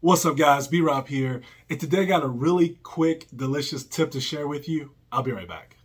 What's up, guys? B-Rob here, and today I got a really quick, delicious tip to share with you. I'll be right back.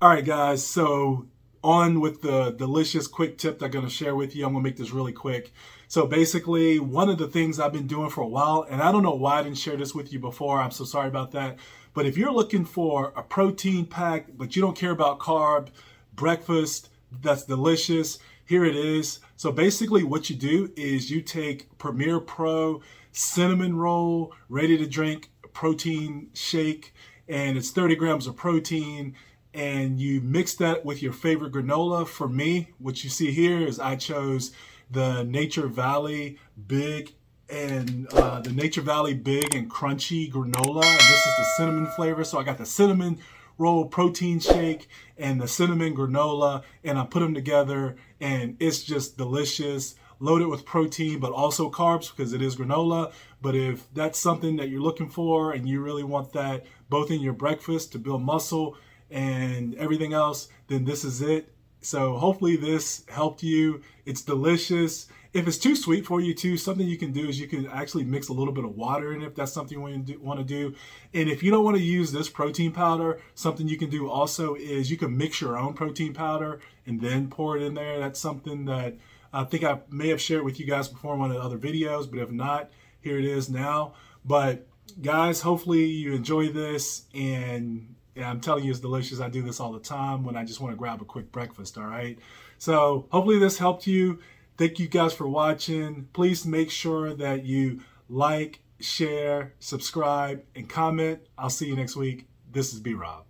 All right, guys, so on with the delicious quick tip that I'm going to share with you. I'm going to make this really quick. So basically, one of the things I've been doing for a while, and I don't know why I didn't share this with you before, I'm so sorry about that, but if you're looking for a protein pack, but you don't care about carb, breakfast, that's delicious, here it is. So basically what you do is you take Premier Pro cinnamon roll, ready to drink protein shake, and it's 30 grams of protein, and you mix that with your favorite granola. For me, what you see here is I chose the Nature Valley Big and the Nature Valley Big and Crunchy granola, and this is the cinnamon flavor. So I got the cinnamon roll protein shake and the cinnamon granola, and I put them together, and it's just delicious, loaded with protein but also carbs because it is granola. But if that's something that you're looking for and you really want that both in your breakfast to build muscle and everything else, then this is it. So hopefully this helped you. It's delicious. If it's too sweet for you too, something you can do is you can actually mix a little bit of water in it if that's something you want to do. And if you don't want to use this protein powder, something you can do also is you can mix your own protein powder and then pour it in there. That's something that I think I may have shared with you guys before in one of the other videos, but if not, here it is now. But guys, hopefully you enjoy this, and I'm telling you, it's delicious. I do this all the time when I just want to grab a quick breakfast, all right? So hopefully this helped you. Thank you guys for watching. Please make sure that you like, share, subscribe, and comment. I'll see you next week. This is B-Rob.